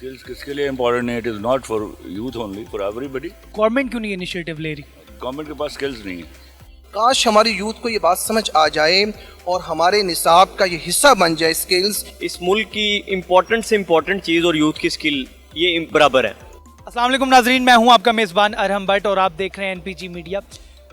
Skills किसके लिए important है? It is not for youth only, for everybody. Government क्यों नहीं इनिशिएटिव ले रही? गवर्नमेंट के पास स्किल्स नहीं है। काश हमारी यूथ को ये बात समझ आ जाए और हमारे निसाब का ये हिस्सा बन जाए स्किल्स। इस मुल्क की इम्पोर्टेंट से इम्पोर्टेंट चीज़ और यूथ की स्किल ये बराबर है। अस्सलाम वालेकुम नाजरीन, मैं हूं आपका मेज़बान अरहम भट्ट और आप देख रहे हैं एनपीजी मीडिया।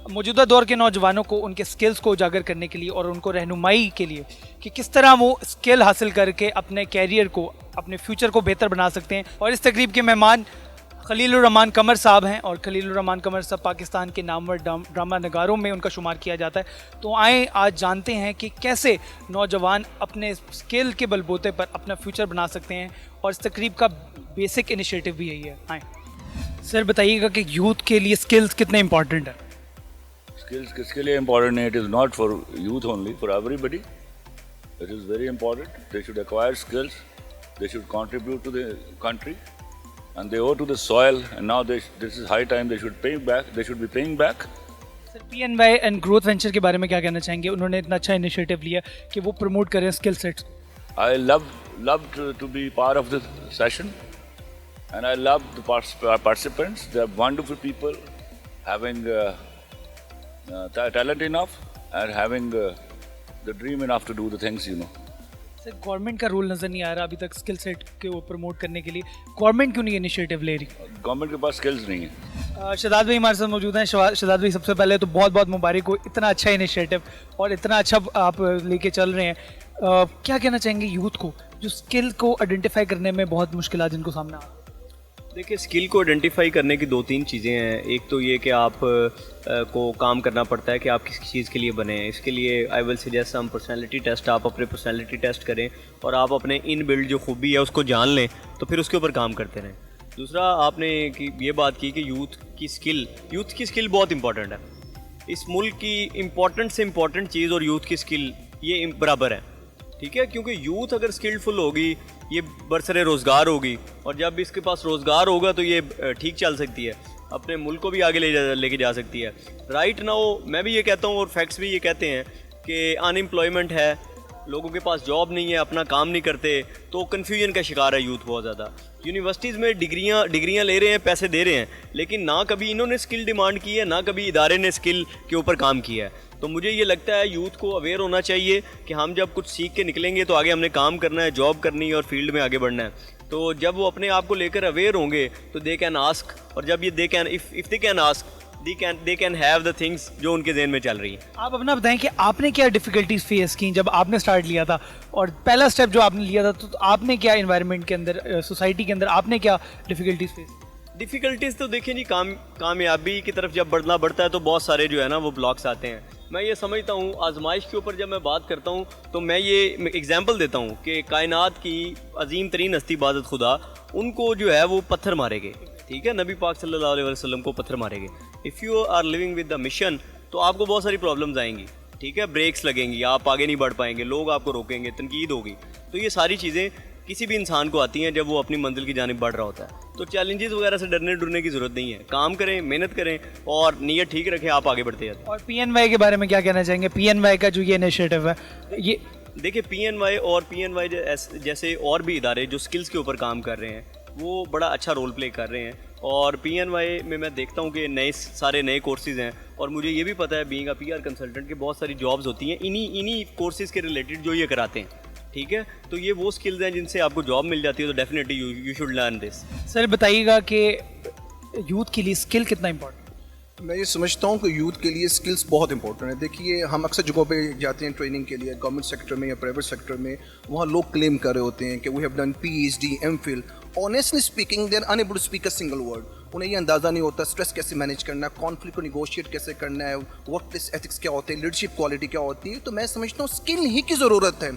मौजूदा दौर के नौजवानों को उनके स्किल्स को उजागर करने के लिए और उनको रहनुमाई के लिए कि किस तरह वो स्किल हासिल करके अपने कैरियर को, अपने फ्यूचर को बेहतर बना सकते हैं। और इस तकरीब के मेहमान खलीलुर रहमान कमर साहब हैं और खलीलुर रहमान कमर साहब पाकिस्तान के नामवर ड्रामा नगारों में उनका शुमार किया जाता है। तो आए आज जानते हैं कि कैसे नौजवान अपने स्किल के बलबूते पर अपना फ्यूचर बना सकते हैं और इस तकरीब का बेसिक इनिशिएटिव भी यही है। आए सर, बताइएगा कि यूथ के लिए स्किल्स कितने इंपॉर्टेंट है? स्किल्स किसके लिए इम्पोर्टेंट है? It is not for youth only, for everybody. It is very important. They should acquire skills, they should contribute to the country and they owe to the soil, and now this is high time they should pay back. They should be paying back. Sir, PNY and growth venture के बारे में क्या कहना चाहेंगे? उन्होंने इतना अच्छा initiative लिया कि वो प्रमोट करें skill sets. I loved to be part of this session, and I love the participants. They are wonderful people, having talent enough and having the dream enough to do the things, you know. Sir, government का role नज़र नहीं आ रहा अभी तक skill set के वो promote करने के लिए। गवर्नमेंट क्यों नहीं इनिशिएटिव ले रही? गवर्नमेंट के पास स्किल्स नहीं है। शहजाद भाई हमारे साथ मौजूद हैं। शहजाद भाई, सबसे पहले तो बहुत बहुत मुबारक हो, इतना अच्छा इनिशिएटिव और इतना अच्छा आप लेके चल रहे हैं। क्या कहना चाहेंगे यूथ को जो स्किल को आइडेंटिफाई करने में बहुत मुश्किल जिनको सामने आ रही है? देखिए, स्किल को आइडेंटिफाई करने की दो तीन चीज़ें हैं। एक तो ये कि आप को काम करना पड़ता है कि आप किस चीज़ के लिए बने हैं। इसके लिए I will suggest some personality test. आप अपने पर्सनैलिटी टेस्ट करें और आप अपने इन बिल्ड जो खूबी है उसको जान लें, तो फिर उसके ऊपर काम करते रहें। दूसरा, आपने ये बात की कि यूथ की स्किल बहुत इंपॉर्टेंट है। इस मुल्क की इम्पोर्टेंट से इम्पोर्टेंट चीज़ और यूथ की स्किल ये बराबर है, ठीक है। क्योंकि यूथ अगर स्किल्डफुल होगी, ये बरसरे रोज़गार होगी, और जब इसके पास रोज़गार होगा तो ये ठीक चल सकती है, अपने मुल्क को भी आगे लेके जा सकती है। राइट नाउ मैं भी ये कहता हूँ और फैक्ट्स भी ये कहते हैं कि अनएम्प्लॉयमेंट है, लोगों के पास जॉब नहीं है, अपना काम नहीं करते, तो कन्फ्यूजन का शिकार है यूथ बहुत ज़्यादा। यूनिवर्सिटीज़ में डिग्रियाँ ले रहे हैं, पैसे दे रहे हैं, लेकिन ना कभी इन्होंने स्किल डिमांड की है, ना कभी इदारे ने स्किल के ऊपर काम किया है। तो मुझे ये लगता है यूथ को अवेयर होना चाहिए कि हम जब कुछ सीख के निकलेंगे तो आगे हमने काम करना है, जॉब करनी है और फील्ड में आगे बढ़ना है। तो जब वो अपने आप को लेकर अवेयर होंगे तो दे कैन आस्क, और जब ये if they can ask they can have the things जो उनके ज़हन में चल रही हैं। आप अपना बताएं कि आपने क्या डिफ़िकल्टीज फेस की जब आपने स्टार्ट लिया था, और पहला स्टेप जो आपने लिया था तो आपने क्या इन्वायरमेंट के अंदर, सोसाइटी के अंदर आपने क्या डिफ़िकल्टीज फेस? डिफ़िकल्टीज़ तो देखिए जी, कामयाबी की तरफ जब बढ़ना बढ़ता है तो बहुत सारे जो है ना वो ब्लॉक्स आते हैं। मैं ये समझता हूँ, आजमाइश के ऊपर जब मैं बात करता हूँ तो मैं ये एग्जांपल देता हूँ कि कायनात की अजीम तरीन हस्ती इबादत खुदा, उनको जो है वो पत्थर मारेंगे, ठीक है। नबी पाक सल्लल्लाहु अलैहि वसल्लम को पत्थर मारेंगे। If you are living with the mission तो आपको बहुत सारी प्रॉब्लम्स आएंगी, ठीक है। ब्रेक्स लगेंगी, आप आगे नहीं बढ़ पाएंगे, लोग आपको रोकेंगे, तनकीद होगी। तो ये सारी चीज़ें किसी भी इंसान को आती हैं जब वो अपनी मंजिल की जानिब बढ़ रहा होता है। तो चैलेंजेस वगैरह से डरने डरने की ज़रूरत नहीं है। काम करें, मेहनत करें और नीयत ठीक रखें, आप आगे बढ़ते जाते हैं। और PNY के बारे में क्या कहना चाहेंगे? PNY का जो ये इनिशिएटिव है, ये देखिए, PNY जैसे और भी इदारे जो स्किल्स के ऊपर काम कर रहे हैं वो बड़ा अच्छा रोल प्ले कर रहे हैं। और PNY में मैं देखता हूँ कि सारे नए कोर्सेज़ हैं, और मुझे ये भी पता है बीइंग अ PR कंसल्टेंट कि बहुत सारी जॉब्स होती हैं इन्हीं कोर्सेज़ के रिलेटेड जो ये कराते हैं, ठीक है। तो ये वो स्किल्स हैं जिनसे आपको जॉब मिल जाती है, तो definitely you should learn this. Sir, बताइएगा कि यूथ के लिए स्किल कितना इंपॉर्टेंट? मैं ये समझता हूँ कि यूथ के लिए स्किल्स बहुत इंपॉर्टेंट है। देखिए, हम अक्सर जगहों पे जाते हैं ट्रेनिंग के लिए, गवर्नमेंट सेक्टर में या प्राइवेट सेक्टर में, वहाँ लोग क्लेम कर रहे होते हैं कि we have done PhD MPhil। Honestly speaking they are unable to speak a single word. उन्हें ये अंदाज़ा नहीं होता स्ट्रेस कैसे मैनेज करना है, कॉन्फ्लिक्ट को निगोशिएट कैसे करना है, वर्क प्लेस एथिक्स क्या होते हैं, लीडरशिप क्वालिटी क्या होती है। तो मैं समझता हूँ स्किल ही की ज़रूरत है।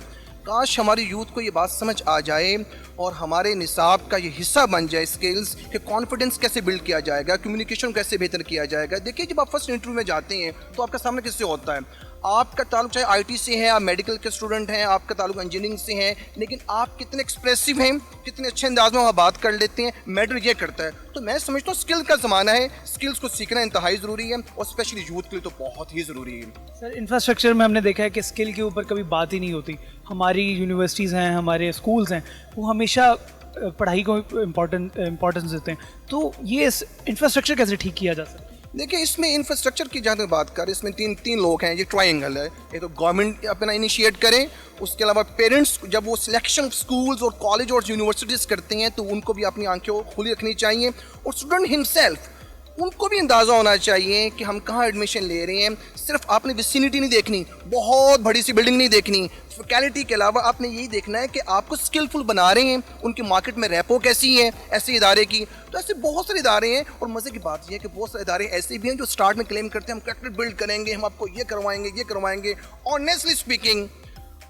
काश हमारी यूथ को ये बात समझ आ जाए और हमारे निसाब का ये हिस्सा बन जाए स्किल्स कि कॉन्फिडेंस कैसे बिल्ड किया जाएगा, कम्युनिकेशन कैसे बेहतर किया जाएगा। देखिए, जब आप फर्स्ट इंटरव्यू में जाते हैं तो आपका सामने किससे होता है? आपका ताल्लुक चाहे IT से है, आप मेडिकल के स्टूडेंट हैं, आपका ताल्लुक इंजीनियरिंग से है, लेकिन आप कितने एक्सप्रेसिव हैं, कितने अच्छे अंदाज में वहाँ बात कर लेते हैं, मैटर ये करता है। तो मैं समझता हूँ स्किल का ज़माना है, स्किल्स को सीखना इंतहाई ज़रूरी है और स्पेशली यूथ के लिए तो बहुत ही ज़रूरी है। सर, इंफ्रास्ट्रक्चर में हमने देखा है कि स्किल के ऊपर कभी बात ही नहीं होती। हमारी यूनिवर्सिटीज़ हैं, हमारे स्कूल्स हैं, वो हमेशा पढ़ाई को इम्पोर्टेंस देते हैं, तो ये इंफ्रास्ट्रक्चर कैसे ठीक किया जा सकता है? देखिए, इसमें इंफ्रास्ट्रक्चर की जहाँ तक बात करें, इसमें तीन लोग हैं, ये ट्रायंगल है। ये तो गवर्नमेंट अपना इनिशिएट करें, उसके अलावा पेरेंट्स जब वो सिलेक्शन स्कूल्स और कॉलेज और यूनिवर्सिटीज़ करते हैं तो उनको भी अपनी आंखें खुली रखनी चाहिए, और स्टूडेंट हिमसेल्फ उनको भी अंदाज़ा होना चाहिए कि हम कहाँ एडमिशन ले रहे हैं। सिर्फ आपने विसिनिटी नहीं देखनी, बहुत बड़ी सी बिल्डिंग नहीं देखनी, फैकल्टी के अलावा आपने यही देखना है कि आपको स्किलफुल बना रहे हैं, उनकी मार्केट में रेपो कैसी है ऐसे इदारे की। तो ऐसे बहुत सारे इदारे हैं, और मज़े की बात यह है कि बहुत सारे इदारे ऐसे भी हैं जो स्टार्ट में क्लेम करते हैं हम कैरेक्टर बिल्ड करेंगे, हम आपको ये करवाएंगे। ऑनेस्टली स्पीकिंग,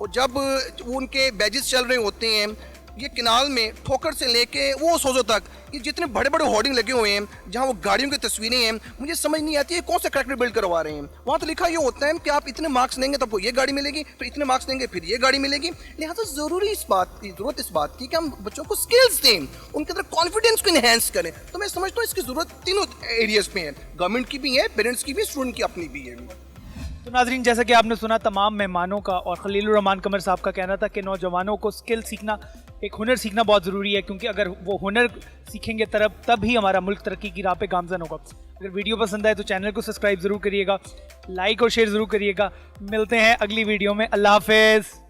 और जब वो उनके बैजेस चल रहे होते हैं, ये किनाल में ठोकर से लेके वो सोजो तक, ये जितने बड़े बड़े होर्डिंग लगे हुए हैं जहाँ वो गाड़ियों की तस्वीरें हैं, मुझे समझ नहीं आती है कौन सा कैरेक्टर बिल्ड करवा रहे हैं। वहाँ तो लिखा ये होता है कि आप इतने मार्क्स देंगे तब वो ये गाड़ी मिलेगी, फिर इतने मार्क्स देंगे फिर ये गाड़ी मिलेगी। लिहाजा ज़रूरत इस बात की कि हम बच्चों को स्किल्स दें, उनके अंदर कॉन्फिडेंस को इन्हेंस करें। तो मैं समझता हूँ इसकी ज़रूरत तीनों एरियाज़ में है, गवर्नमेंट की भी है, पेरेंट्स की भी, स्टूडेंट की अपनी भी है। तो नाजरीन, जैसा कि आपने सुना तमाम मेहमानों का और खलीलुर रहमान कमर साहब का कहना था कि नौजवानों को स्किल सीखना, एक हुनर सीखना बहुत ज़रूरी है, क्योंकि अगर वो हुनर सीखेंगे तब ही हमारा मुल्क तरक्की की राह पे गामजन होगा। अगर वीडियो पसंद आए तो चैनल को सब्सक्राइब ज़रूर करिएगा, लाइक और शेयर ज़रूर करिएगा। मिलते हैं अगली वीडियो में। अल्लाह हाफिज़।